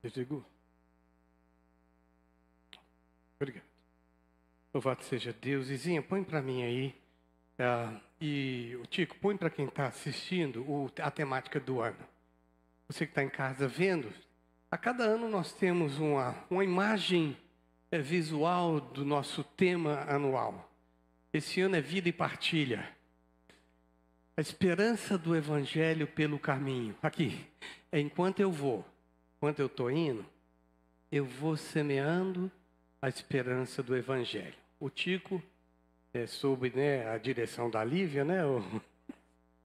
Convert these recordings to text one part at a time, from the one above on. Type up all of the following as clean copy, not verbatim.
Desligou? Obrigado. Louvado seja Deus. Izinha, põe para mim aí. E o Tico, põe para quem está assistindo a temática do ano. Você que está em casa vendo, a cada ano nós temos uma imagem visual do nosso tema anual. Esse ano é vida e partilha. A esperança do Evangelho pelo caminho. Aqui, enquanto eu estou indo, eu vou semeando a esperança do Evangelho. O Tico, sob a direção da Lívia,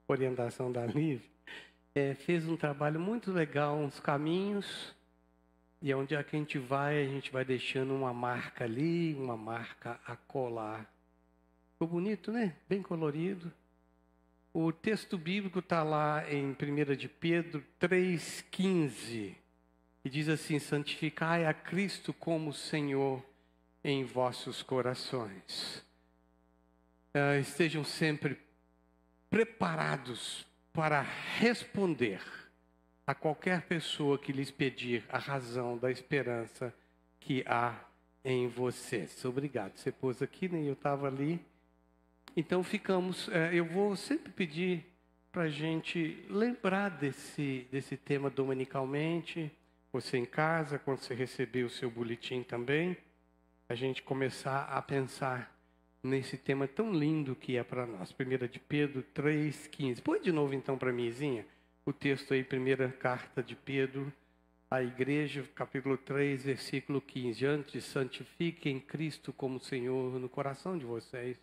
orientação da Lívia, fez um trabalho muito legal, uns caminhos, e onde é que a gente vai deixando uma marca ali, uma marca acolá. Ficou bonito, né? Bem colorido. O texto bíblico está lá em 1 de Pedro 3,15, e diz assim: santificai a Cristo como Senhor em vossos corações. Estejam sempre preparados para responder a qualquer pessoa que lhes pedir a razão da esperança que há em vocês. Obrigado. Você pôs aqui, né? Eu estava ali. Então ficamos. Eu vou sempre pedir para a gente lembrar desse tema dominicalmente. Você em casa, quando você receber o seu boletim também, a gente começar a pensar nesse tema tão lindo que é para nós. 1 de Pedro 3,15. Põe de novo então para mim, Zinha, o texto aí, primeira carta de Pedro à igreja, capítulo 3, versículo 15. Antes, santifiquem Cristo como Senhor no coração de vocês.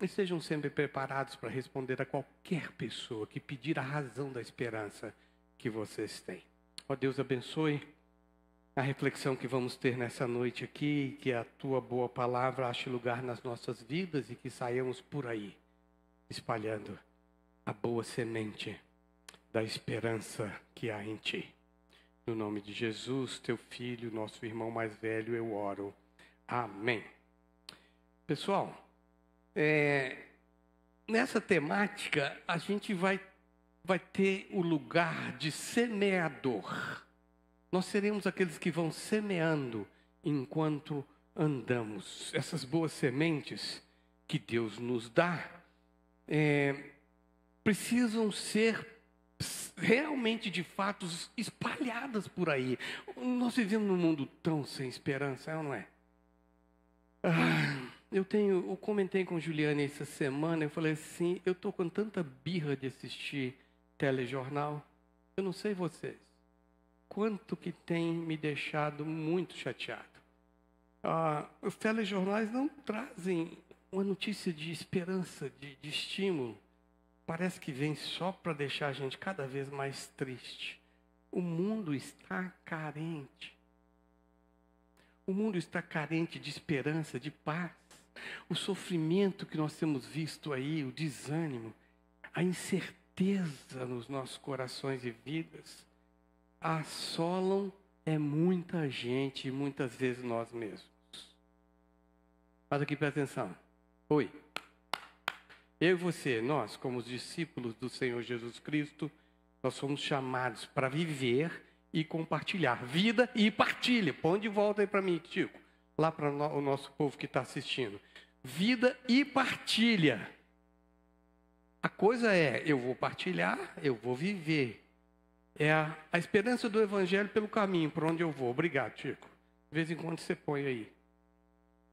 E estejam sempre preparados para responder a qualquer pessoa que pedir a razão da esperança que vocês têm. Ó Deus, abençoe a reflexão que vamos ter nessa noite aqui, que a Tua boa palavra ache lugar nas nossas vidas e que saiamos por aí, espalhando a boa semente da esperança que há em Ti. No nome de Jesus, Teu Filho, nosso irmão mais velho, eu oro. Amém. Pessoal, nessa temática, a gente vai ter o lugar de semeador. Nós seremos aqueles que vão semeando enquanto andamos. Essas boas sementes que Deus nos dá precisam ser realmente, de fato, espalhadas por aí. Nós vivemos num mundo tão sem esperança, não é? Eu comentei com Juliane essa semana, eu falei assim, eu estou com tanta birra de assistir telejornal, eu não sei vocês, quanto que tem me deixado muito chateado. Os telejornais não trazem uma notícia de esperança, de estímulo. Parece que vem só para deixar a gente cada vez mais triste. O mundo está carente. O mundo está carente de esperança, de paz. O sofrimento que nós temos visto aí, o desânimo, a incerteza nos nossos corações e vidas, assolam muita gente e muitas vezes nós mesmos. Mas aqui, presta atenção. Oi. Eu e você, nós, como os discípulos do Senhor Jesus Cristo, nós somos chamados para viver e compartilhar. Vida e partilha. Põe de volta aí para mim, Tico. Lá para o nosso povo que está assistindo. Vida e partilha. A coisa eu vou partilhar, eu vou viver. É a esperança do Evangelho pelo caminho, por onde eu vou. Obrigado, Tico. De vez em quando você põe aí.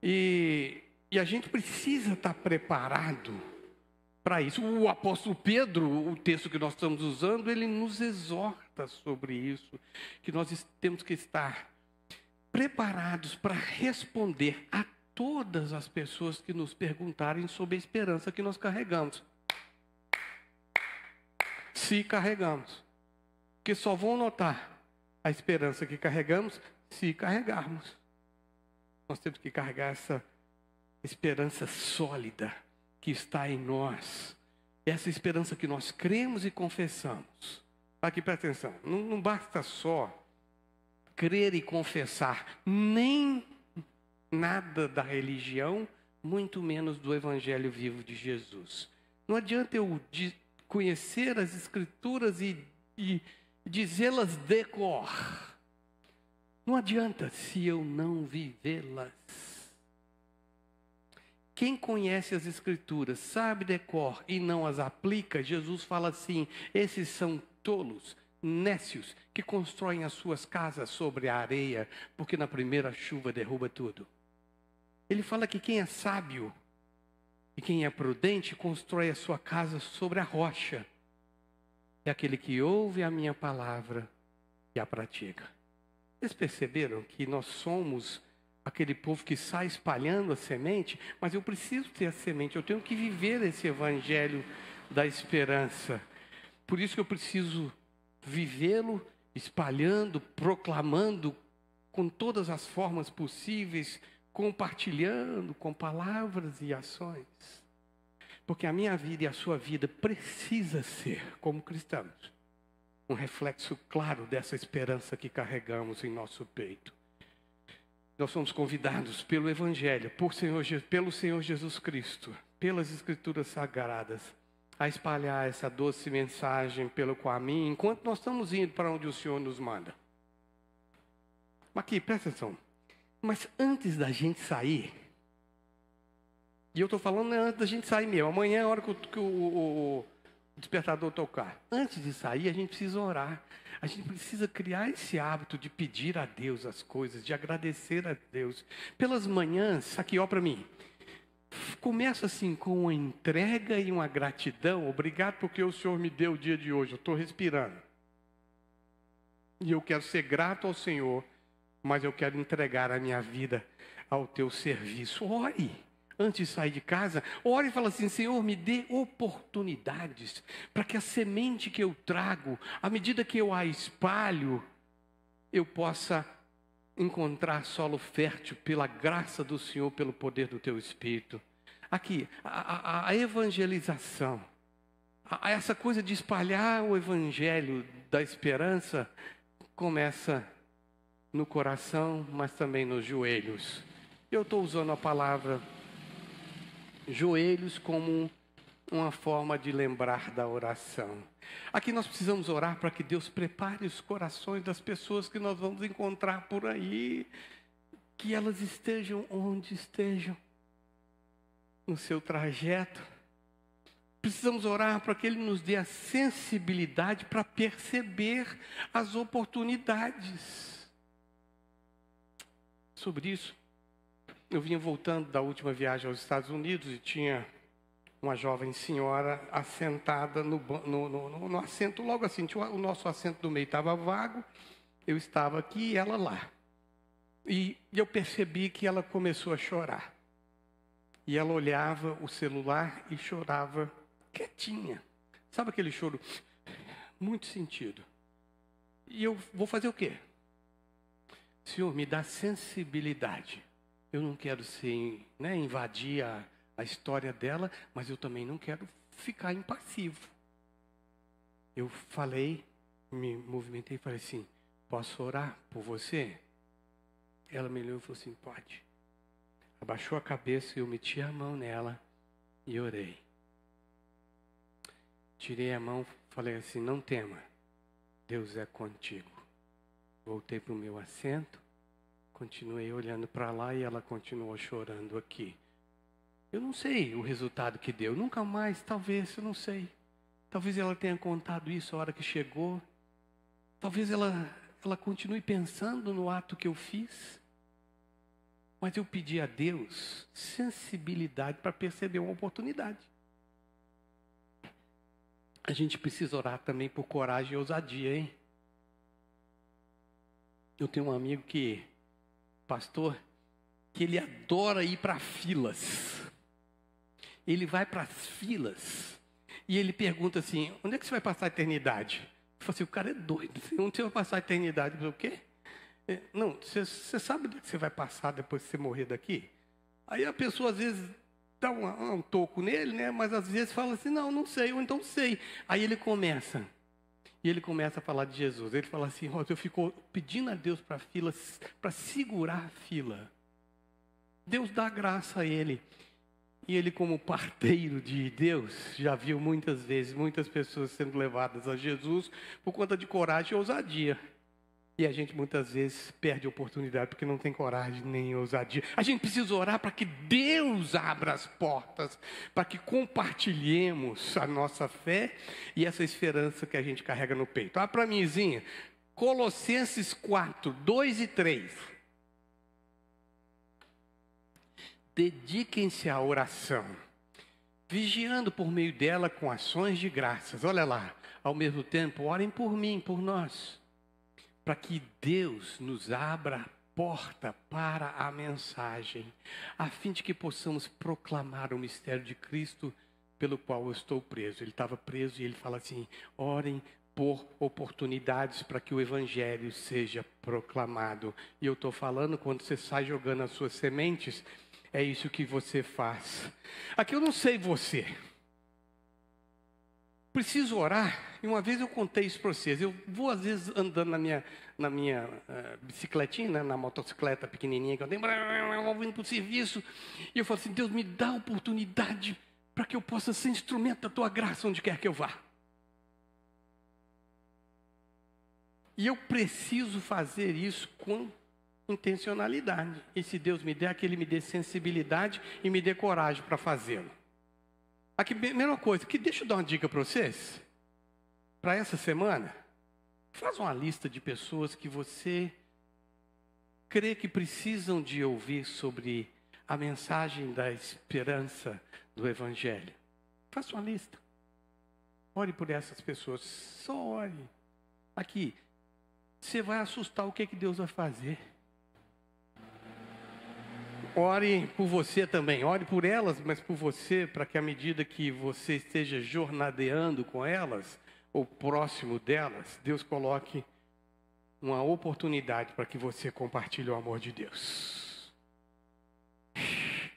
E a gente precisa estar preparado para isso. O apóstolo Pedro, o texto que nós estamos usando, ele nos exorta sobre isso. Que nós temos que estar preparados para responder a todas as pessoas que nos perguntarem sobre a esperança que nós carregamos. Se carregamos. Porque só vão notar a esperança que carregamos se carregarmos. Nós temos que carregar essa esperança sólida que está em nós. Essa esperança que nós cremos e confessamos. Aqui, presta atenção. Não basta só crer e confessar nem nada da religião, muito menos do Evangelho vivo de Jesus. Não adianta eu conhecer as Escrituras e dizê-las de cor, Não adianta se eu não vivê-las. Quem conhece as Escrituras, sabe de cor e não as aplica, Jesus fala assim: esses são tolos, nécios, que constroem as suas casas sobre a areia, porque na primeira chuva derruba tudo. Ele fala que quem é sábio e quem é prudente constrói a sua casa sobre a rocha. É aquele que ouve a minha palavra e a pratica. Vocês perceberam que nós somos aquele povo que sai espalhando a semente, mas eu preciso ter a semente, eu tenho que viver esse evangelho da esperança. Por isso que eu preciso vivê-lo, espalhando, proclamando, com todas as formas possíveis, compartilhando com palavras e ações. Porque a minha vida e a sua vida precisa ser, como cristãos, um reflexo claro dessa esperança que carregamos em nosso peito. Nós somos convidados pelo Evangelho, pelo Senhor Jesus Cristo, pelas Escrituras Sagradas, a espalhar essa doce mensagem pelo caminho, enquanto nós estamos indo para onde o Senhor nos manda. Aqui, presta atenção. Mas antes da gente sair, e eu estou falando antes da gente sair mesmo, amanhã é a hora que o despertador tocar. Antes de sair, a gente precisa orar. A gente precisa criar esse hábito de pedir a Deus as coisas, de agradecer a Deus. Pelas manhãs, aqui ó para mim, começa assim com uma entrega e uma gratidão. Obrigado porque o Senhor me deu o dia de hoje, eu estou respirando. E eu quero ser grato ao Senhor, mas eu quero entregar a minha vida ao teu serviço. Ore. Antes de sair de casa, ore e fala assim: Senhor, me dê oportunidades para que a semente que eu trago, à medida que eu a espalho, eu possa encontrar solo fértil pela graça do Senhor, pelo poder do teu Espírito. Aqui, a evangelização, essa coisa de espalhar o evangelho da esperança, começa no coração, mas também nos joelhos. Eu estou usando a palavra joelhos como uma forma de lembrar da oração. Aqui nós precisamos orar para que Deus prepare os corações das pessoas que nós vamos encontrar por aí, que elas estejam onde estejam, no seu trajeto. Precisamos orar para que Ele nos dê a sensibilidade para perceber as oportunidades. Sobre isso, eu vinha voltando da última viagem aos Estados Unidos e tinha uma jovem senhora assentada no assento, logo assim, o nosso assento do meio estava vago, eu estava aqui e ela lá. E eu percebi que ela começou a chorar. E ela olhava o celular e chorava quietinha. Sabe aquele choro muito sentido? E eu vou fazer o quê? Senhor, me dá sensibilidade. Eu não quero invadir a história dela, mas eu também não quero ficar impassivo. Eu falei, me movimentei e falei assim: posso orar por você? Ela me olhou e falou assim: pode. Abaixou a cabeça e eu meti a mão nela e orei. Tirei a mão, falei assim: não tema, Deus é contigo. Voltei para o meu assento. Continuei olhando para lá e ela continuou chorando aqui. Eu não sei o resultado que deu. Nunca mais, talvez, eu não sei. Talvez ela tenha contado isso a hora que chegou. Talvez ela continue pensando no ato que eu fiz. Mas eu pedi a Deus sensibilidade para perceber uma oportunidade. A gente precisa orar também por coragem e ousadia, hein? Eu tenho um amigo pastor, que ele adora ir para filas. Ele vai para as filas e ele pergunta assim: onde é que você vai passar a eternidade? Eu falo assim: o cara é doido. Onde você vai passar a eternidade? Eu falei: o quê? Não, você sabe onde é que você vai passar depois que você morrer daqui? Aí a pessoa às vezes dá um toco nele, né? Mas às vezes fala assim: não sei, ou então sei. Aí ele começa. E ele começa a falar de Jesus. Ele fala assim: eu fico pedindo a Deus para filas, para segurar a fila. Deus dá graça a ele. E ele, como parteiro de Deus, já viu muitas vezes muitas pessoas sendo levadas a Jesus por conta de coragem e ousadia. E a gente muitas vezes perde a oportunidade porque não tem coragem nem ousadia. A gente precisa orar para que Deus abra as portas, para que compartilhemos a nossa fé e essa esperança que a gente carrega no peito. Olha para mim, Zinha, Colossenses 4, 2 e 3. Dediquem-se à oração, vigiando por meio dela com ações de graças. Olha lá, ao mesmo tempo, orem por mim, por nós, para que Deus nos abra a porta para a mensagem, a fim de que possamos proclamar o mistério de Cristo pelo qual eu estou preso. Ele estava preso e ele fala assim, orem por oportunidades para que o evangelho seja proclamado. E eu estou falando, quando você sai jogando as suas sementes, é isso que você faz. Aqui eu não sei você. Preciso orar. E uma vez eu contei isso para vocês. Eu vou às vezes andando na minha bicicletinha, né, na motocicleta pequenininha que eu tenho, vindo para o serviço. E eu falo assim, Deus, me dá a oportunidade para que eu possa ser instrumento da tua graça onde quer que eu vá. E eu preciso fazer isso com intencionalidade. E se Deus me der, que Ele me dê sensibilidade e me dê coragem para fazê-lo. Aqui, mesma coisa, que deixa eu dar uma dica para vocês. Para essa semana, faz uma lista de pessoas que você crê que precisam de ouvir sobre a mensagem da esperança do Evangelho. Faça uma lista. Ore por essas pessoas. Só ore. Aqui, você vai assustar o que Deus vai fazer. Ore por você também, ore por elas, mas por você, para que à medida que você esteja jornadeando com elas, ou próximo delas, Deus coloque uma oportunidade para que você compartilhe o amor de Deus.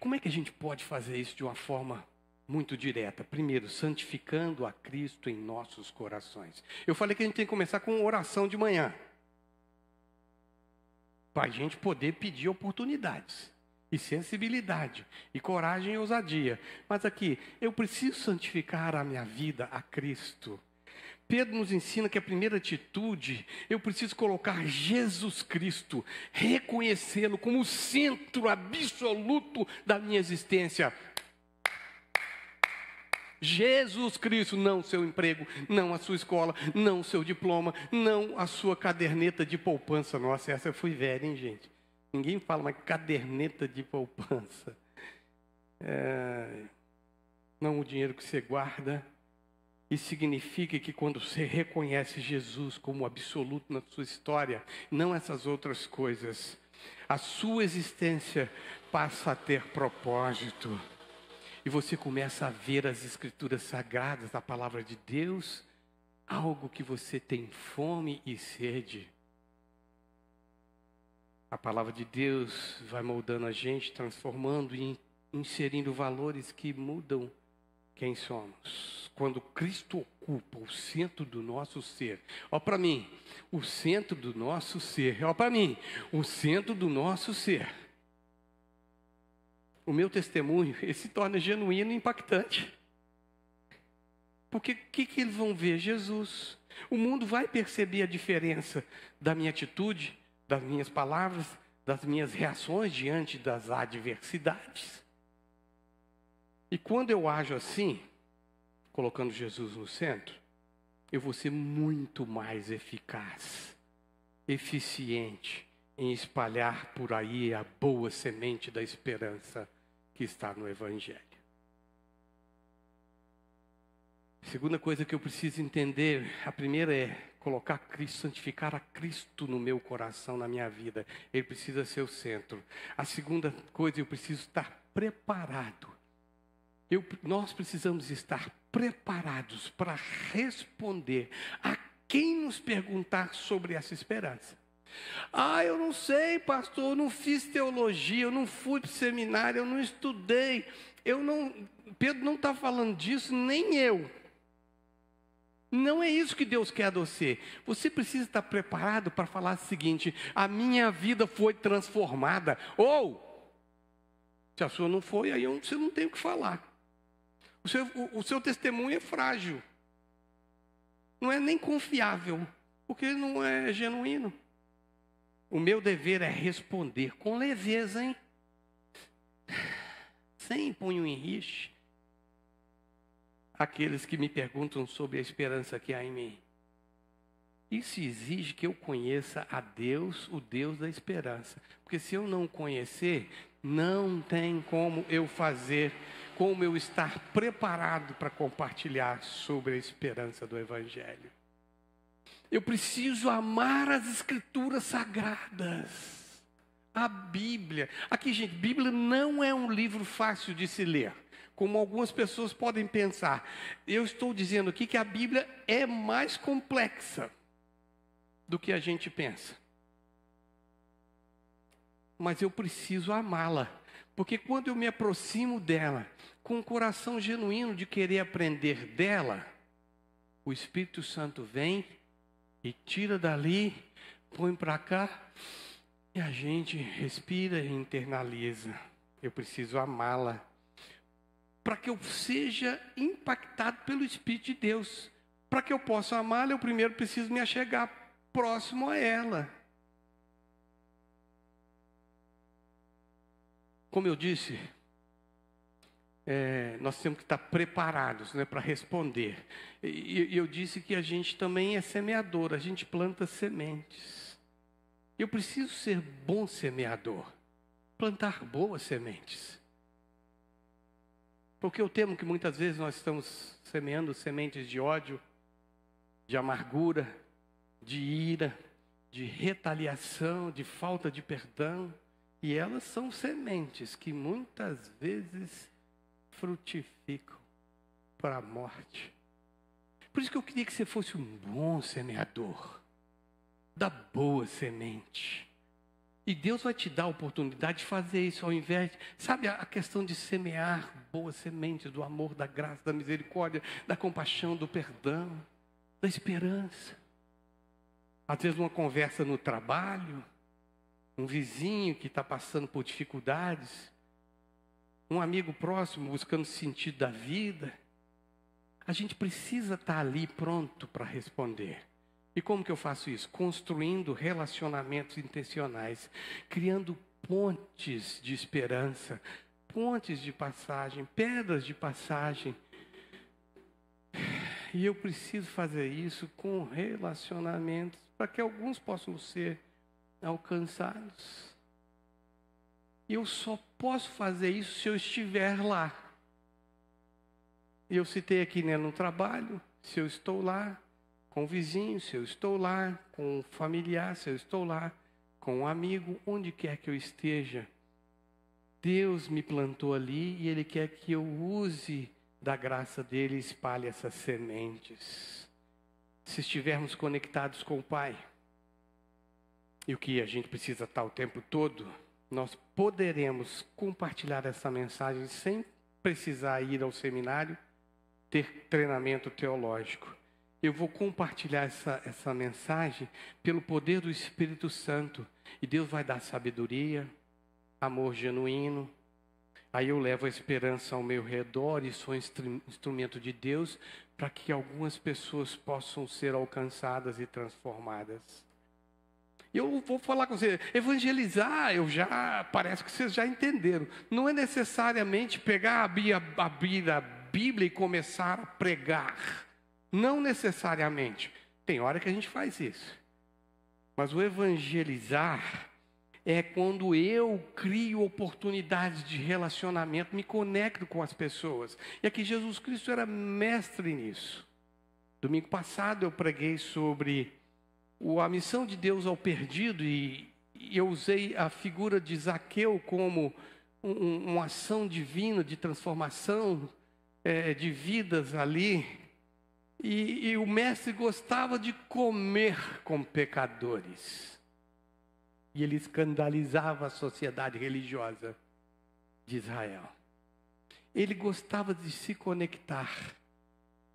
Como é que a gente pode fazer isso de uma forma muito direta? Primeiro, santificando a Cristo em nossos corações. Eu falei que a gente tem que começar com oração de manhã, para a gente poder pedir oportunidades. E sensibilidade, e coragem e ousadia. Mas aqui, eu preciso santificar a minha vida a Cristo. Pedro nos ensina que a primeira atitude, eu preciso colocar Jesus Cristo, reconhecê-lo como o centro absoluto da minha existência. Jesus Cristo, não seu emprego, não a sua escola, não o seu diploma, não a sua caderneta de poupança. Nossa, essa eu fui velha, hein, gente? Ninguém fala, mas caderneta de poupança. Não o dinheiro que você guarda. Isso significa que quando você reconhece Jesus como absoluto na sua história, não essas outras coisas, a sua existência passa a ter propósito. E você começa a ver as escrituras sagradas, a palavra de Deus, algo que você tem fome e sede. A palavra de Deus vai moldando a gente, transformando e inserindo valores que mudam quem somos. Quando Cristo ocupa o centro do nosso ser. Olha para mim, o centro do nosso ser. Olha para mim, o centro do nosso ser. O meu testemunho, ele se torna genuíno e impactante. Porque o que eles vão ver? Jesus. O mundo vai perceber a diferença da minha atitude, das minhas palavras, das minhas reações diante das adversidades. E quando eu ajo assim, colocando Jesus no centro, eu vou ser muito mais eficaz, eficiente em espalhar por aí a boa semente da esperança que está no Evangelho. Segunda coisa que eu preciso entender, a primeira é colocar Cristo, santificar a Cristo no meu coração, na minha vida. Ele precisa ser o centro. A segunda coisa, eu preciso estar preparado. Nós precisamos estar preparados para responder a quem nos perguntar sobre essa esperança. Eu não sei, pastor, eu não fiz teologia, eu não fui para o seminário, eu não estudei. Pedro não está falando disso, nem eu. Não é isso que Deus quer de você. Você precisa estar preparado para falar o seguinte: a minha vida foi transformada. Ou, se a sua não foi, aí você não tem o que falar. O seu testemunho é frágil. Não é nem confiável, porque não é genuíno. O meu dever é responder com leveza, hein? Sem punho em rixe, aqueles que me perguntam sobre a esperança que há em mim. Isso exige que eu conheça a Deus, o Deus da esperança. Porque se eu não conhecer, não tem como eu fazer, como eu estar preparado para compartilhar sobre a esperança do Evangelho. Eu preciso amar as Escrituras Sagradas, a Bíblia. Aqui, gente, Bíblia não é um livro fácil de se ler, como algumas pessoas podem pensar. Eu estou dizendo aqui que a Bíblia é mais complexa do que a gente pensa. Mas eu preciso amá-la, porque quando eu me aproximo dela, com um coração genuíno de querer aprender dela, o Espírito Santo vem e tira dali, põe para cá, e a gente respira e internaliza. Eu preciso amá-la, para que eu seja impactado pelo Espírito de Deus. Para que eu possa amá-la, eu primeiro preciso me achegar próximo a ela. Como eu disse, nós temos que estar preparados, né, para responder. E eu disse que a gente também é semeador, a gente planta sementes. Eu preciso ser bom semeador, plantar boas sementes. Porque eu temo que muitas vezes nós estamos semeando sementes de ódio, de amargura, de ira, de retaliação, de falta de perdão. E elas são sementes que muitas vezes frutificam para a morte. Por isso que eu queria que você fosse um bom semeador, da boa semente. E Deus vai te dar a oportunidade de fazer isso ao invés de... Sabe a questão de semear boas sementes do amor, da graça, da misericórdia, da compaixão, do perdão, da esperança. Às vezes uma conversa no trabalho, um vizinho que está passando por dificuldades, um amigo próximo buscando sentido da vida. A gente precisa estar ali pronto para responder. E como que eu faço isso? Construindo relacionamentos intencionais, criando pontes de esperança, pontes de passagem, pedras de passagem. E eu preciso fazer isso com relacionamentos, para que alguns possam ser alcançados. E eu só posso fazer isso se eu estiver lá. Eu citei aqui, né, no trabalho, se eu estou lá, com o vizinho, se eu estou lá, com o familiar, se eu estou lá, com um amigo, onde quer que eu esteja. Deus me plantou ali e Ele quer que eu use da graça dEle e espalhe essas sementes. Se estivermos conectados com o Pai, e o que a gente precisa estar o tempo todo, nós poderemos compartilhar essa mensagem sem precisar ir ao seminário, ter treinamento teológico. Eu vou compartilhar essa mensagem pelo poder do Espírito Santo. E Deus vai dar sabedoria, amor genuíno. Aí eu levo a esperança ao meu redor e sou instrumento de Deus para que algumas pessoas possam ser alcançadas e transformadas. Eu vou falar com você, evangelizar, parece que vocês já entenderam. Não é necessariamente pegar, abrir a Bíblia e começar a pregar. Não necessariamente. Tem hora que a gente faz isso. Mas o evangelizar é quando eu crio oportunidades de relacionamento, me conecto com as pessoas. E aqui Jesus Cristo era mestre nisso. Domingo passado eu preguei sobre a missão de Deus ao perdido e eu usei a figura de Zaqueu como uma ação divina de transformação de vidas ali. E o mestre gostava de comer com pecadores. E ele escandalizava a sociedade religiosa de Israel. Ele gostava de se conectar.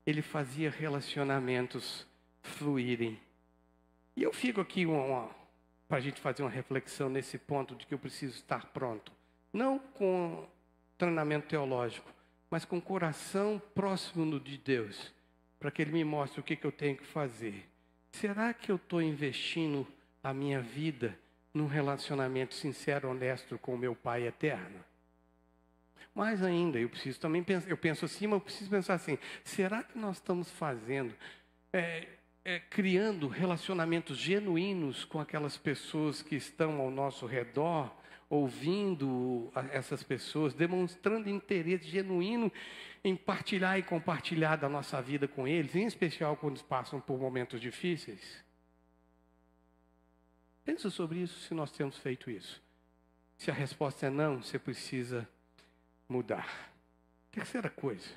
Ele fazia relacionamentos fluírem. E eu fico aqui para a gente fazer uma reflexão nesse ponto de que eu preciso estar pronto. Não com treinamento teológico, mas com o coração próximo de Deus. Para que Ele me mostre o que eu tenho que fazer. Será que eu estou investindo a minha vida num relacionamento sincero, honesto com o meu Pai eterno? Mais ainda, eu preciso também pensar, eu penso assim, mas eu preciso pensar assim, será que nós estamos fazendo, criando relacionamentos genuínos com aquelas pessoas que estão ao nosso redor, ouvindo essas pessoas, demonstrando interesse genuíno em partilhar e compartilhar da nossa vida com eles, em especial quando passam por momentos difíceis? Pensa sobre isso, se nós temos feito isso. Se a resposta é não, você precisa mudar. Terceira coisa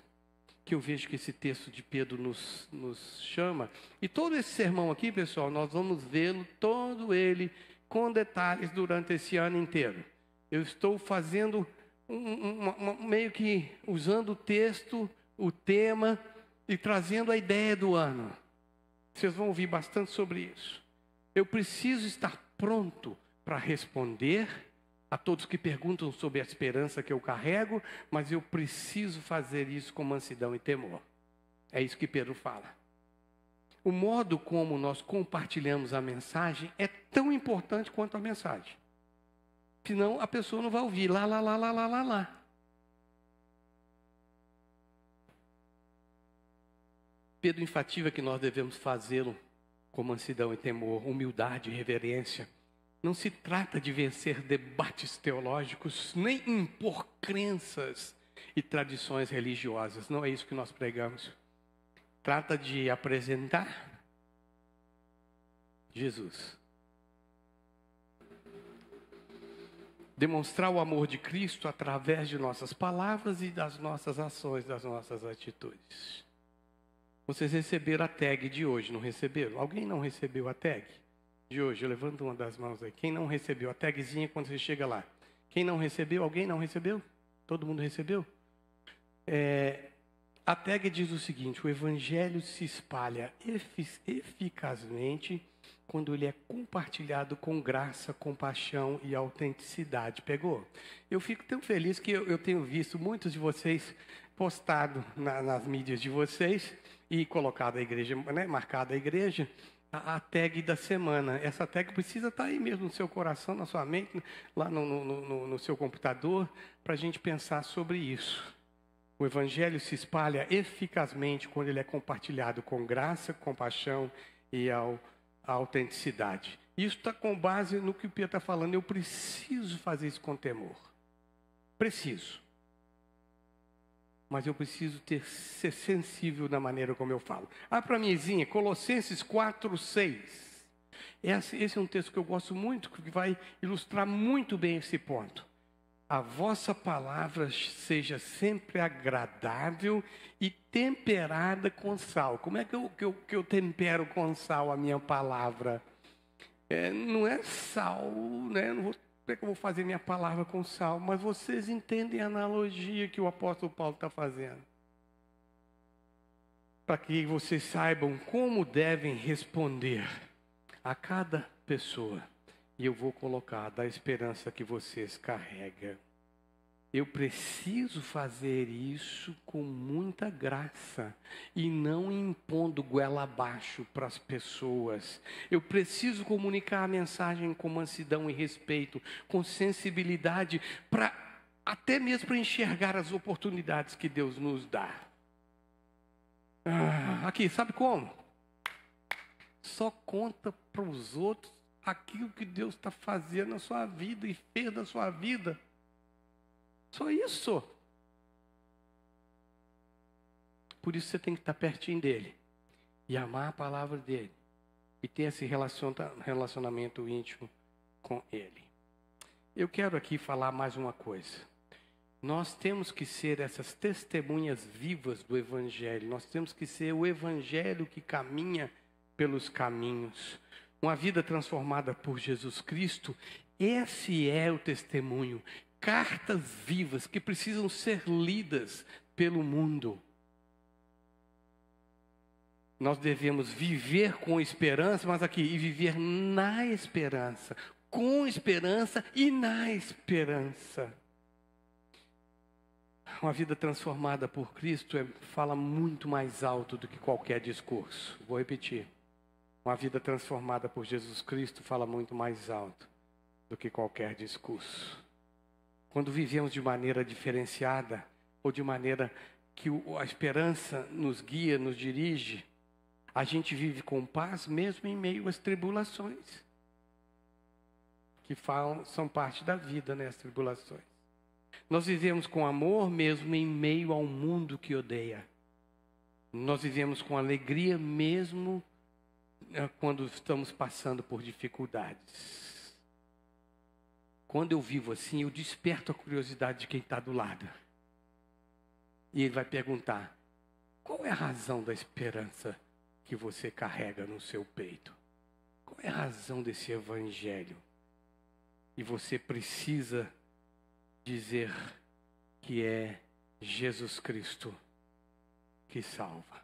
que eu vejo que esse texto de Pedro nos chama, e todo esse sermão aqui, pessoal, nós vamos vê-lo, todo ele, com detalhes durante esse ano inteiro. Eu estou fazendo meio que usando o texto, o tema, e trazendo a ideia do ano. Vocês vão ouvir bastante sobre isso. Eu preciso estar pronto para responder a todos que perguntam sobre a esperança que eu carrego, mas eu preciso fazer isso com mansidão e temor. É isso que Pedro fala. O modo como nós compartilhamos a mensagem é tão importante quanto a mensagem. Senão a pessoa não vai ouvir lá. Pedro enfatiza que nós devemos fazê-lo com mansidão e temor, humildade e reverência. Não se trata de vencer debates teológicos, nem impor crenças e tradições religiosas. Não é isso que nós pregamos. Trata de apresentar Jesus. Demonstrar o amor de Cristo através de nossas palavras e das nossas ações, das nossas atitudes. Vocês receberam a tag de hoje, não receberam? Alguém não recebeu a tag de hoje? Eu levanto uma das mãos aí. Quem não recebeu? A tagzinha quando você chega lá. Quem não recebeu? Alguém não recebeu? Todo mundo recebeu? A tag diz o seguinte: o evangelho se espalha eficazmente quando ele é compartilhado com graça, compaixão e autenticidade. Pegou? Eu fico tão feliz que eu tenho visto muitos de vocês postado nas mídias de vocês e colocado a igreja, né, marcado a igreja, a tag da semana. Essa tag precisa estar aí mesmo no seu coração, na sua mente, lá no seu computador, para a gente pensar sobre isso. O evangelho se espalha eficazmente quando ele é compartilhado com graça, compaixão e autenticidade. Isso está com base no que o Pedro está falando. Eu preciso fazer isso com temor. Preciso. Mas eu preciso ser sensível na maneira como eu falo. Para a minhazinha, Colossenses 4:6. Esse é um texto que eu gosto muito, que vai ilustrar muito bem esse ponto. A vossa palavra seja sempre agradável e temperada com sal. Como é que eu tempero com sal a minha palavra? Não é sal, né? Não vou, como é que eu vou fazer minha palavra com sal? Mas vocês entendem a analogia que o apóstolo Paulo está fazendo. Para que vocês saibam como devem responder a cada pessoa. E eu vou colocar da esperança que vocês carregam. Eu preciso fazer isso com muita graça e não impondo goela abaixo para as pessoas. Eu preciso comunicar a mensagem com mansidão e respeito, com sensibilidade, até mesmo para enxergar as oportunidades que Deus nos dá. Aqui, sabe como? Só conta para os outros aquilo que Deus está fazendo na sua vida e fez na sua vida. Só isso. Por isso você tem que estar pertinho dele. E amar a palavra dele. E ter esse relacionamento íntimo com ele. Eu quero aqui falar mais uma coisa. Nós temos que ser essas testemunhas vivas do evangelho. Nós temos que ser o evangelho que caminha pelos caminhos. Uma vida transformada por Jesus Cristo. Esse é o testemunho. Cartas vivas que precisam ser lidas pelo mundo. Nós devemos viver com esperança, mas aqui, e viver na esperança. Com esperança e na esperança. Uma vida transformada por Cristo fala muito mais alto do que qualquer discurso. Vou repetir. Uma vida transformada por Jesus Cristo fala muito mais alto do que qualquer discurso. Quando vivemos de maneira diferenciada, ou de maneira que a esperança nos guia, nos dirige, a gente vive com paz mesmo em meio às tribulações, que são parte da vida, né, as tribulações. Nós vivemos com amor mesmo em meio ao mundo que odeia. Nós vivemos com alegria mesmo quando estamos passando por dificuldades. Quando eu vivo assim, eu desperto a curiosidade de quem está do lado. E ele vai perguntar: qual é a razão da esperança que você carrega no seu peito? Qual é a razão desse evangelho? E você precisa dizer que é Jesus Cristo que salva.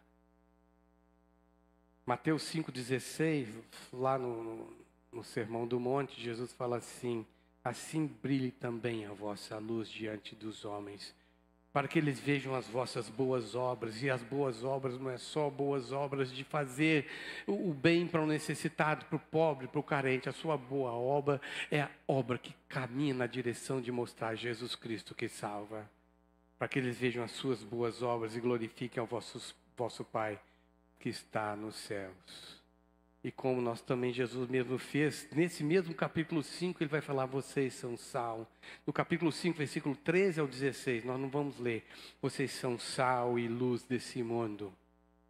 Mateus 5,16, lá no Sermão do Monte, Jesus fala assim: assim brilhe também a vossa luz diante dos homens, para que eles vejam as vossas boas obras. E as boas obras não é só boas obras de fazer o bem para o necessitado, para o pobre, para o carente. A sua boa obra é a obra que caminha na direção de mostrar Jesus Cristo que salva, para que eles vejam as suas boas obras e glorifiquem ao vosso Pai que está nos céus. E como nós também, Jesus mesmo fez, nesse mesmo capítulo 5, ele vai falar: vocês são sal. No capítulo 5, versículo 13 ao 16, nós não vamos ler. Vocês são sal e luz desse mundo.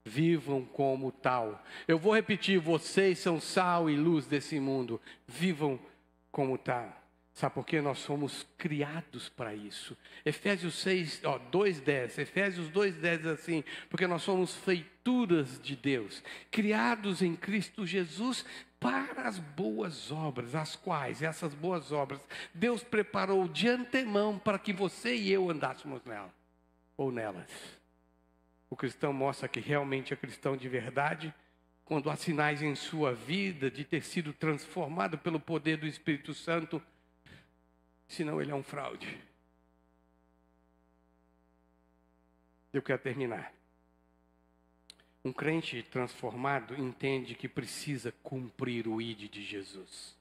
Vivam como tal. Eu vou repetir: vocês são sal e luz desse mundo. Vivam como tal. Sabe por quê? Nós somos criados para isso. Efésios 2:10. Efésios 2:10 diz assim: porque nós somos feituras de Deus, criados em Cristo Jesus para as boas obras, as quais, essas boas obras, Deus preparou de antemão para que você e eu andássemos nela, ou nelas. O cristão mostra que realmente é cristão de verdade quando há sinais em sua vida de ter sido transformado pelo poder do Espírito Santo. Senão ele é um fraude. Eu quero terminar. Um crente transformado entende que precisa cumprir o ID de Jesus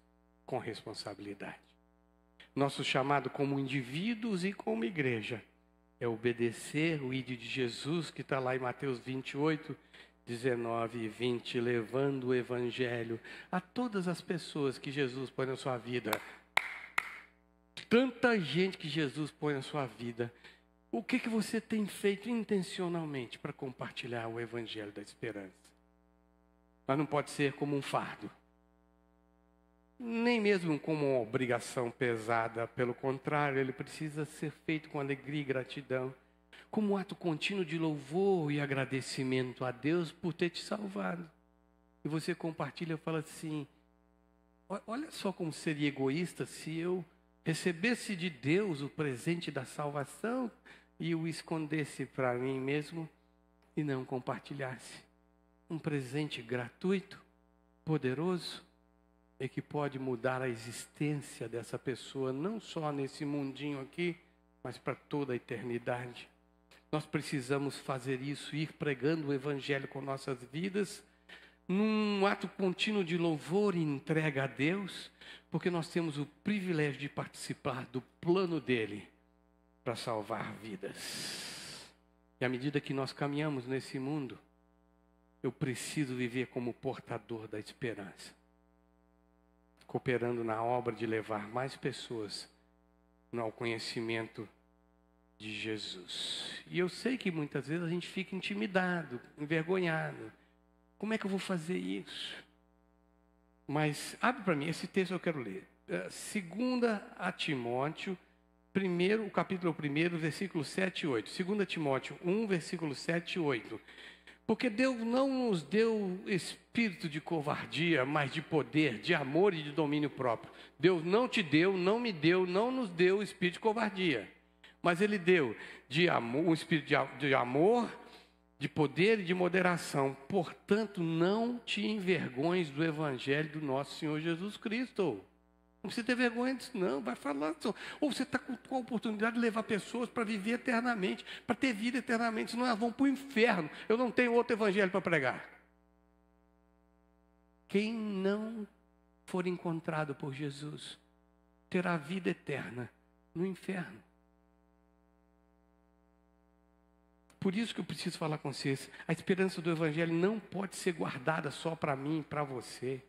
com responsabilidade. Nosso chamado como indivíduos e como igreja é obedecer o ID de Jesus, que está lá em Mateus 28, 19 e 20, levando o evangelho a todas as pessoas que Jesus põe na sua vida. Tanta gente que Jesus põe na sua vida. O que você tem feito intencionalmente para compartilhar o evangelho da esperança? Mas não pode ser como um fardo, nem mesmo como uma obrigação pesada. Pelo contrário, ele precisa ser feito com alegria e gratidão, como um ato contínuo de louvor e agradecimento a Deus por ter te salvado. E você compartilha e fala assim: olha só como seria egoísta se eu recebesse de Deus o presente da salvação e o escondesse para mim mesmo e não compartilhasse. Um presente gratuito, poderoso, e que pode mudar a existência dessa pessoa, não só nesse mundinho aqui, mas para toda a eternidade. Nós precisamos fazer isso, ir pregando o evangelho com nossas vidas, num ato contínuo de louvor e entrega a Deus, porque nós temos o privilégio de participar do plano dele para salvar vidas. E à medida que nós caminhamos nesse mundo, eu preciso viver como portador da esperança, cooperando na obra de levar mais pessoas ao conhecimento de Jesus. E eu sei que muitas vezes a gente fica intimidado, envergonhado. Como é que eu vou fazer isso? Mas abre para mim, esse texto eu quero ler. 2 Timóteo, o capítulo 1, versículo 7 e 8. 2 Timóteo 1, versículo 7 e 8. Porque Deus não nos deu espírito de covardia, mas de poder, de amor e de domínio próprio. Deus não te deu, não me deu, não nos deu espírito de covardia. Mas Ele deu um espírito de amor, de poder e de moderação. Portanto, não te envergonhes do evangelho do nosso Senhor Jesus Cristo. Não precisa ter vergonha disso, não. Vai falar. Ou você está com a oportunidade de levar pessoas para viver eternamente, para ter vida eternamente, senão elas vão para o inferno. Eu não tenho outro evangelho para pregar. Quem não for encontrado por Jesus terá vida eterna no inferno. Por isso que eu preciso falar com vocês. A esperança do Evangelho não pode ser guardada só para mim e para você.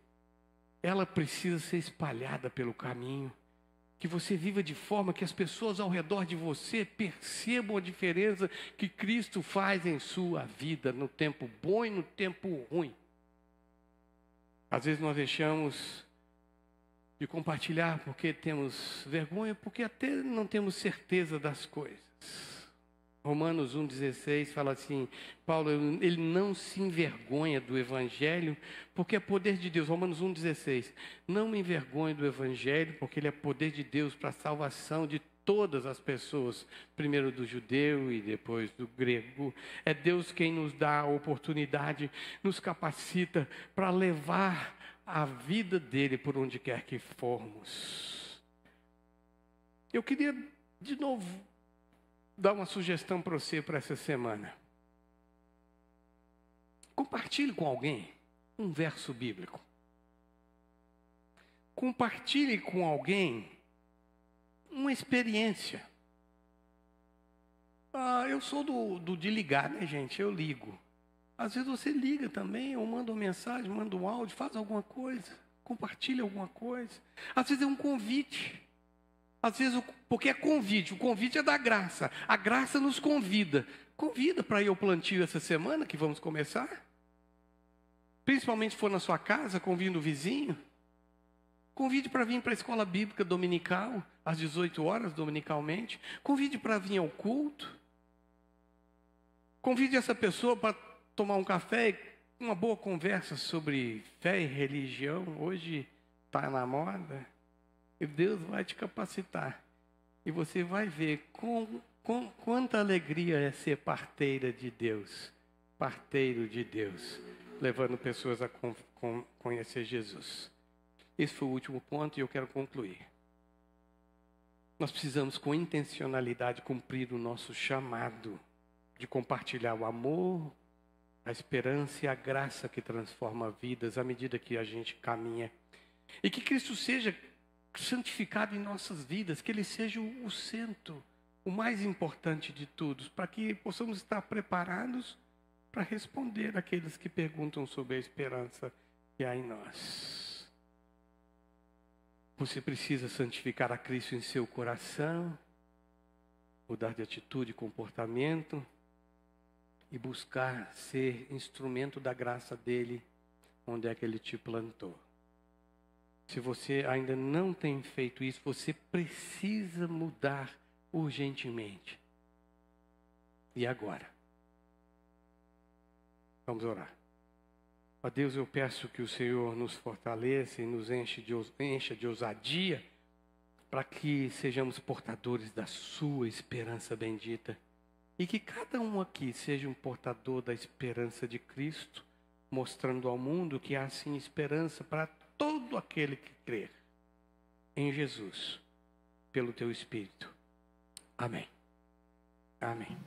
Ela precisa ser espalhada pelo caminho. Que você viva de forma que as pessoas ao redor de você percebam a diferença que Cristo faz em sua vida, no tempo bom e no tempo ruim. Às vezes nós deixamos de compartilhar porque temos vergonha, porque até não temos certeza das coisas. Romanos 1,16 fala assim, Paulo, ele não se envergonha do Evangelho, porque é poder de Deus. Romanos 1,16, não me envergonhe do Evangelho, porque ele é poder de Deus para a salvação de todas as pessoas, primeiro do judeu e depois do grego. É Deus quem nos dá a oportunidade, nos capacita para levar a vida dele por onde quer que formos. Eu queria, de novo, dar uma sugestão para você para essa semana. Compartilhe com alguém um verso bíblico. Compartilhe com alguém uma experiência. Eu sou do de ligar, né, gente? Eu ligo. Às vezes você liga também, ou manda uma mensagem, manda um áudio, faz alguma coisa, compartilha alguma coisa. Às vezes é um convite. Às vezes, porque é convite, o convite é da graça. A graça nos convida. Convida para ir ao plantio essa semana, que vamos começar. Principalmente se for na sua casa, convida o vizinho. Convide para vir para a escola bíblica dominical, às 18 horas, dominicalmente. Convide para vir ao culto. Convide essa pessoa para tomar um café e uma boa conversa sobre fé e religião. Hoje está na moda. E Deus vai te capacitar. E você vai ver quanta alegria é ser parteira de Deus. Parteiro de Deus. Levando pessoas a conhecer Jesus. Esse foi o último ponto e eu quero concluir. Nós precisamos com intencionalidade cumprir o nosso chamado. De compartilhar o amor, a esperança e a graça que transforma vidas à medida que a gente caminha. E que Cristo seja santificado em nossas vidas, que Ele seja o centro, o mais importante de tudo, para que possamos estar preparados para responder àqueles que perguntam sobre a esperança que há em nós. Você precisa santificar a Cristo em seu coração, mudar de atitude e comportamento e buscar ser instrumento da graça dEle, onde é que Ele te plantou. Se você ainda não tem feito isso, você precisa mudar urgentemente. E agora? Vamos orar. Ó Deus, eu peço que o Senhor nos fortaleça e nos encha de ousadia, para que sejamos portadores da sua esperança bendita. E que cada um aqui seja um portador da esperança de Cristo, mostrando ao mundo que há sim esperança para todo aquele que crer em Jesus, pelo teu Espírito. Amém. Amém.